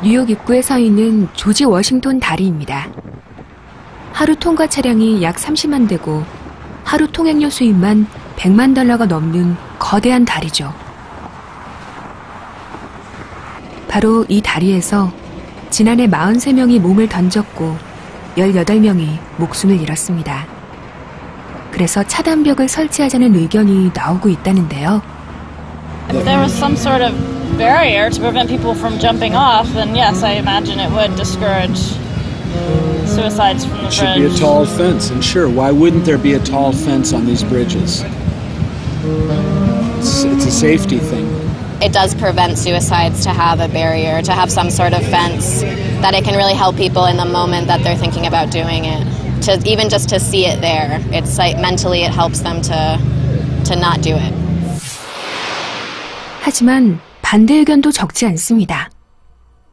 뉴욕 입구에 서 있는 조지 워싱턴 다리입니다. 하루 통과 차량이 약 30만 대고 하루 통행료 수입만 $100만 넘는 거대한 다리죠. 바로 이 다리에서 지난해 43명이 몸을 던졌고 18명이 목숨을 잃었습니다. 그래서 차단벽을 설치하자는 의견이 나오고 있다는데요. If there was some sort of barrier to prevent people from jumping off, then yes, I imagine it would discourage suicides from the bridge. Should be a tall fence, and sure, why wouldn't there be a tall fence on these bridges? It's a safety thing. It does prevent suicides to have a barrier, to have some sort of fence, that it can really help people in the moment that they're thinking about doing it. To even just to see it there, it's like mentally it helps them to not do it. 하지만 반대 의견도 적지 않습니다.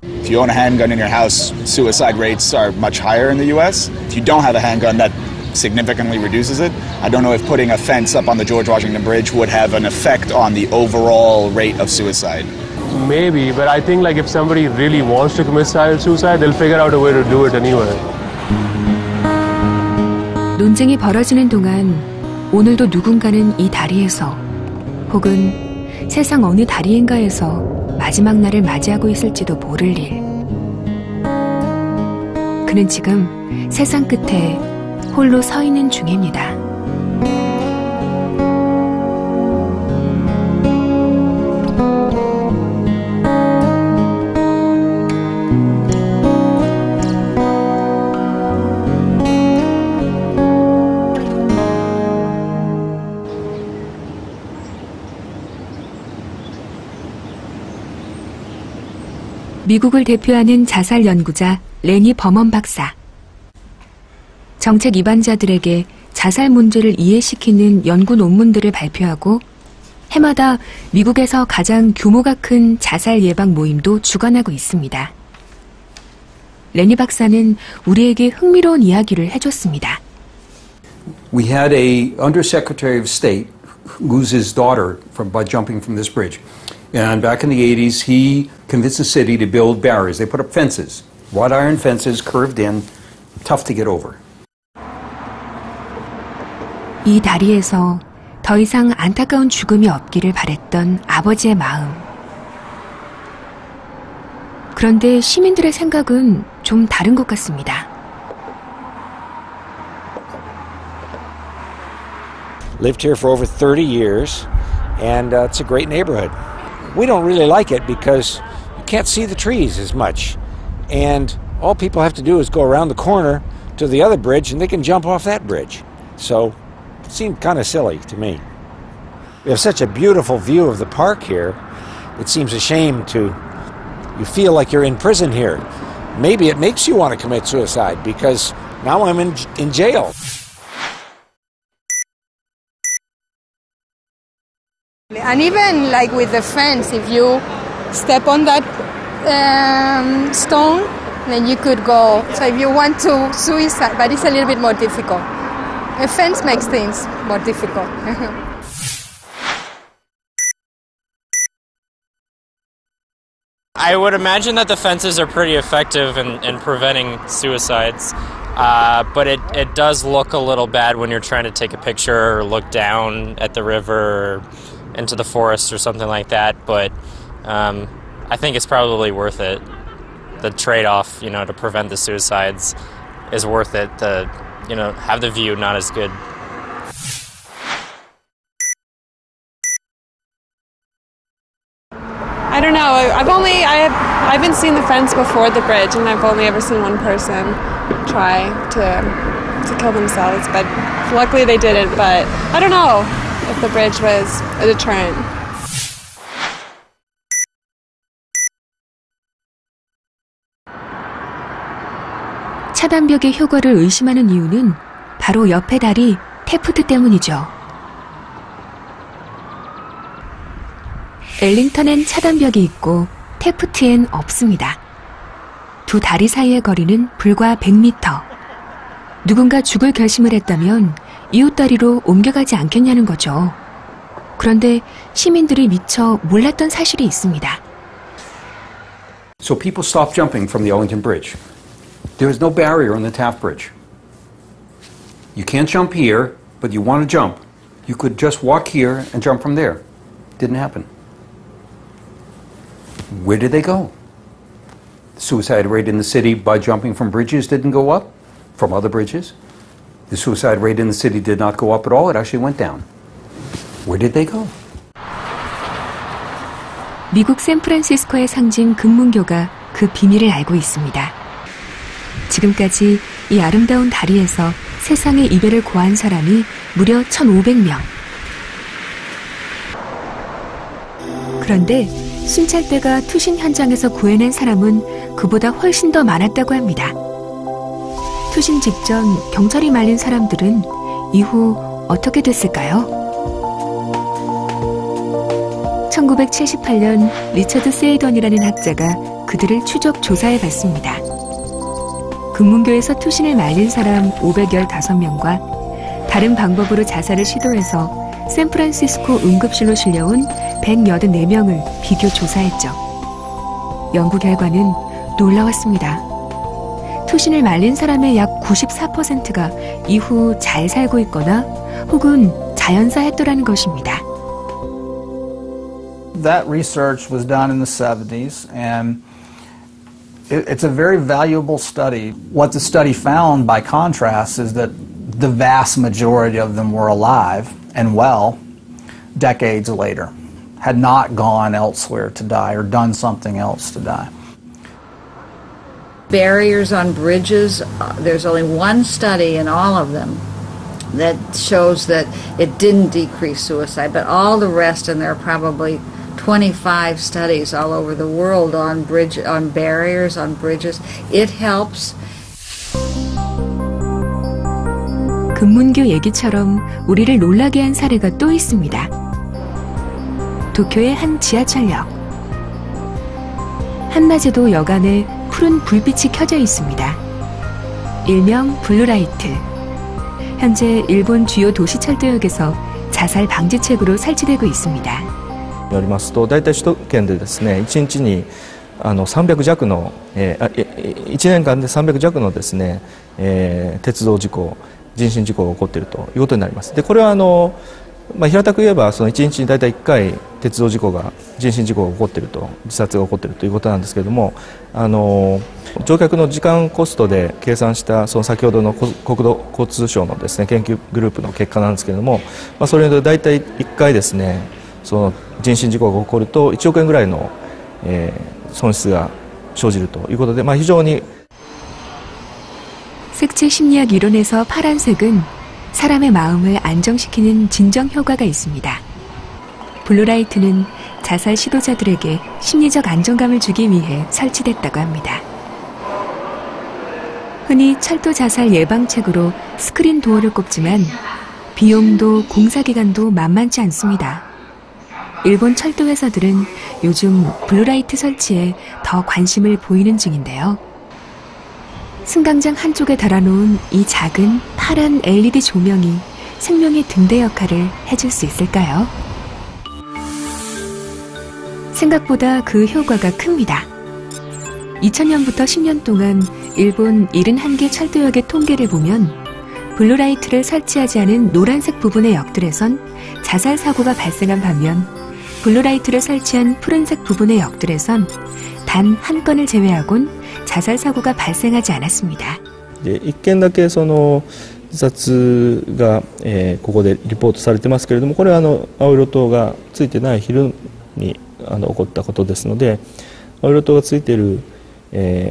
If you own a handgun in your house, suicide rates are much higher in the U.S. If you don't have a handgun, that significantly reduces it. I don't know if putting a fence up on the George Washington Bridge would have an effect on the overall rate of suicide. Maybe, but I think like if somebody really wants to commit suicide, they'll figure out a way to do it anyway. 논쟁이 벌어지는 동안 오늘도 누군가는 이 다리에서 혹은 세상 어느 다리인가에서 마지막 날을 맞이하고 있을지도 모를 일. 그는 지금 세상 끝에 홀로 서 있는 중입니다. 미국을 대표하는 자살 연구자 레니 버먼 박사. 정책 입안자들에게 자살 문제를 이해시키는 연구 논문들을 발표하고 해마다 미국에서 가장 규모가 큰 자살 예방 모임도 주관하고 있습니다. 레니 박사는 우리에게 흥미로운 이야기를 해줬습니다. We had a Undersecretary of State lose his daughter by jumping from this bridge. And back in the 80s, he convinced the city to build barriers. They put up fences, wrought iron fences, curved in, tough to get over. 이 다리에서 더 이상 안타까운 죽음이 없기를 바랬던 아버지의 마음. 그런데 시민들의 생각은 좀 다른 것 같습니다. Lived here for over 30 years, and it's a great neighborhood. We don't really like it because you can't see the trees as much. And all people have to do is go around the corner to the other bridge and they can jump off that bridge. So it seemed kind of silly to me. We have such a beautiful view of the park here. It seems a shame you feel like you're in prison here. Maybe it makes you want to commit suicide because now I'm in jail. And even like with the fence, if you step on that stone, then you could go. So if you want to suicide, but it's a little bit more difficult. A fence makes things more difficult. I would imagine that the fences are pretty effective in preventing suicides. But it does look a little bad when you're trying to take a picture or look down at the river or into the forest or something like that. But I think it's probably worth it. The trade-off, to prevent the suicides is worth it. Have the view not as good. I don't know. I haven't seen the fence before the bridge, and I've only ever seen one person try to kill themselves. But luckily they didn't. But I don't know if the bridge was a deterrent. 차단벽의 효과를 의심하는 이유는 바로 옆의 다리 테프트 때문이죠. 엘링턴엔 차단벽이 있고 테프트엔 없습니다. 두 다리 사이의 거리는 불과 100m. 누군가 죽을 결심을 했다면 이웃 다리로 옮겨가지 않겠냐는 거죠. 그런데 시민들이 미처 몰랐던 사실이 있습니다. So people stopped jumping from the Ellington Bridge. There is no barrier on the Taft Bridge. You can't jump here, but you want to jump. You could just walk here and jump from there. Didn't happen. Where did they go? The suicide rate in the city by jumping from bridges didn't go up from other bridges. The suicide rate in the city did not go up at all. It actually went down. Where did they go? 미국 샌프란시스코의 상징 금문교가 그 비밀을 알고 있습니다. 지금까지 이 아름다운 다리에서 세상의 이별을 고한 사람이 무려 1,500명. 그런데 순찰대가 투신 현장에서 구해낸 사람은 그보다 훨씬 더 많았다고 합니다. 투신 직전 경찰이 말린 사람들은 이후 어떻게 됐을까요? 1978년 리처드 세이던이라는 학자가 그들을 추적 조사해봤습니다. 금문교에서 투신을 말린 사람 515명과 다른 방법으로 자살을 시도해서 샌프란시스코 응급실로 실려온 184명을 비교 조사했죠. 연구 결과는 놀라웠습니다. 투신을 말린 사람의 약 94%가 이후 잘 살고 있거나 혹은 자연사했더라는 것입니다. That research was done in the 70s, and it's a very valuable study. What the study found, by contrast, is that the vast majority of them were alive and well decades later, had not gone elsewhere to die or done something else to die. Barriers on bridges, there's only one study in all of them that shows that it didn't decrease suicide, but all the rest, and there are probably 25 studies all over the world on barriers on bridges. It helps. 금문교 얘기처럼 우리를 놀라게 한 사례가 또 있습니다. 도쿄의 한 지하철역. 한낮에도 여간에 푸른 불빛이 켜져 있습니다. 일명 블루라이트. 현재 일본 주요 도시철도역에서 자살 방지책으로 설치되고 있습니다. によりますと、大体首都圏でですね、1日に300弱の、1年間で300弱のですね、鉄道事故、人身事故が起こっているということになります。で、これは平たく言えばその1日に大体1回鉄道事故が人身事故が起こっていると、自殺が起こっているということなんですけれども、乗客の時間コストで計算したその先ほどの国土交通省のですね研究グループの結果なんですけれども、それで大体1回ですね、その人身事故が起こると1億円ぐらいの、損失が生じるということで、非常に 색채 심리학 이론에서 파란색은 사람의 마음을 안정시키는 진정 효과가 있습니다. 블루라이트는 자살 시도자들에게 심리적 안정감을 주기 위해 설치됐다고 합니다. 흔히 철도 자살 예방책으로 스크린 도어를 꼽지만 비용도 공사기간도 만만치 않습니다. 일본 철도 회사들은 요즘 블루라이트 설치에 더 관심을 보이는 중인데요. 승강장 한쪽에 달아놓은 이 작은 파란 LED 조명이 생명의 등대 역할을 해줄 수 있을까요? 생각보다 그 효과가 큽니다. 2000년부터 10년 동안 일본 71개 철도역의 통계를 보면 블루라이트를 설치하지 않은 노란색 부분의 역들에선 자살 사고가 발생한 반면 블루라이트를 설치한 푸른색 부분의 역들에선 단 한 건을 제외하곤 자살 사고가 발생하지 않았습니다. 1件だけその自殺が、ここでリポートされてますけれども、これは青色灯がついてない昼に起こったことですので、青色灯がついている、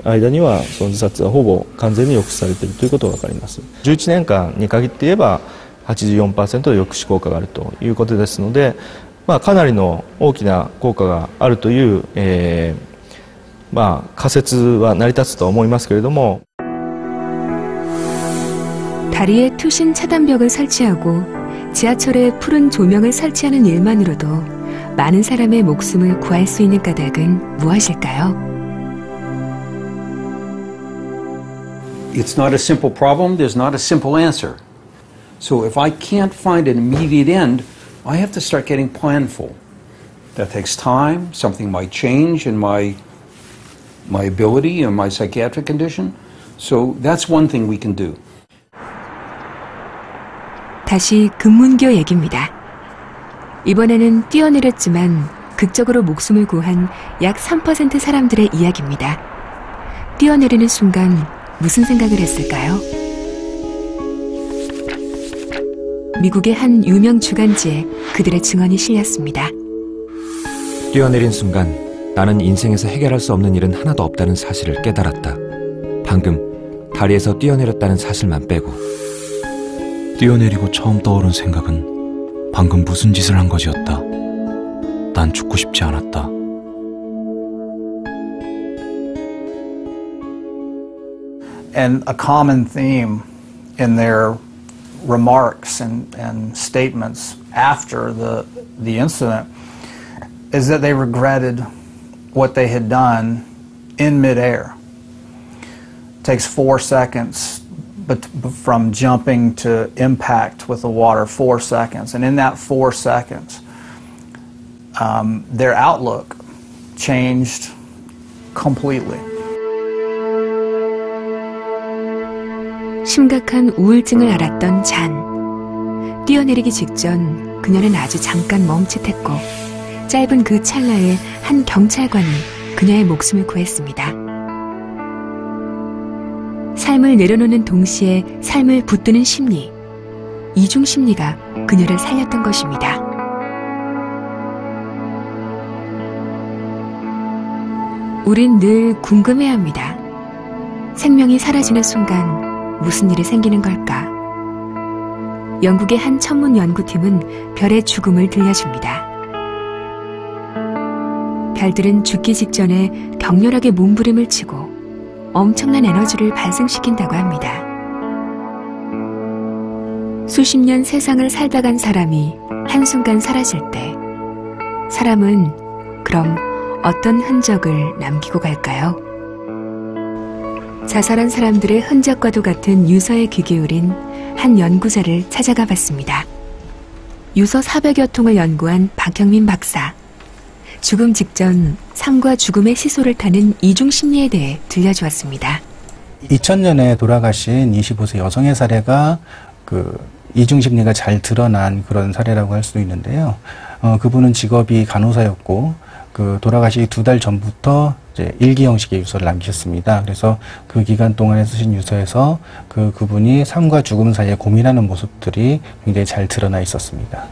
間にはその自殺はほぼ完全に抑止されているということが分かります。11年間に限って言えば 84% の抑止効果があるということですので、かなりの大きな効果があるという、仮説は成り立つと思いますけれども 다리에 투신 차단벽을 설치하고 지하철에 푸른 조명을 설치하는 일만으로도 많은 사람의 목숨을 구할 수 있는 까닭은 무엇일까요? It's not a simple problem. There's not a simple answer. So if I can't find an immediate end, I have to start getting planful. That takes time. Something might change in my my ability and my psychiatric condition. So that's one thing we can do. 다시 금문교 얘기입니다. 이번에는 뛰어내렸지만 극적으로 목숨을 구한 약 3% 사람들의 이야기입니다. 뛰어내리는 순간 무슨 생각을 했을까요? 미국의 한 유명 주간지에 그들의 증언이 실렸습니다. 뛰어내린 순간 나는 인생에서 해결할 수 없는 일은 하나도 없다는 사실을 깨달았다. 방금 다리에서 뛰어내렸다는 사실만 빼고. 뛰어내리고 처음 떠오른 생각은 방금 무슨 짓을 한 것이었다. 난 죽고 싶지 않았다. And a common theme in their remarks and statements after the incident is that they regretted what they had done in midair. It takes 4 seconds from jumping to impact with the water, 4 seconds. And in that 4 seconds, their outlook changed completely. 심각한 우울증을 앓았던 잔. 뛰어내리기 직전 그녀는 아주 잠깐 멈칫했고 짧은 그 찰나에 한 경찰관이 그녀의 목숨을 구했습니다. 삶을 내려놓는 동시에 삶을 붙드는 심리, 이중 심리가 그녀를 살렸던 것입니다. 우린 늘 궁금해합니다. 생명이 사라지는 순간 무슨 일이 생기는 걸까? 영국의 한 천문 연구팀은 별의 죽음을 들려줍니다. 별들은 죽기 직전에 격렬하게 몸부림을 치고 엄청난 에너지를 발생시킨다고 합니다. 수십 년 세상을 살다 간 사람이 한순간 사라질 때 사람은 그럼 어떤 흔적을 남기고 갈까요? 자살한 사람들의 흔적과도 같은 유서에 귀 기울인 한 연구자를 찾아가 봤습니다. 유서 400여 통을 연구한 박형민 박사. 죽음 직전 삶과 죽음의 시소를 타는 이중 심리에 대해 들려주었습니다. 2000년에 돌아가신 25세 여성의 사례가 이중 심리가 잘 드러난 그런 사례라고 할 수도 있는데요. 그분은 직업이 간호사였고 돌아가시기 2달 전부터 이제 일기 형식의 유서를 남기셨습니다. 그래서 그 기간 동안에 쓰신 유서에서 그분이 삶과 죽음 사이에 고민하는 모습들이 굉장히 잘 드러나 있었습니다.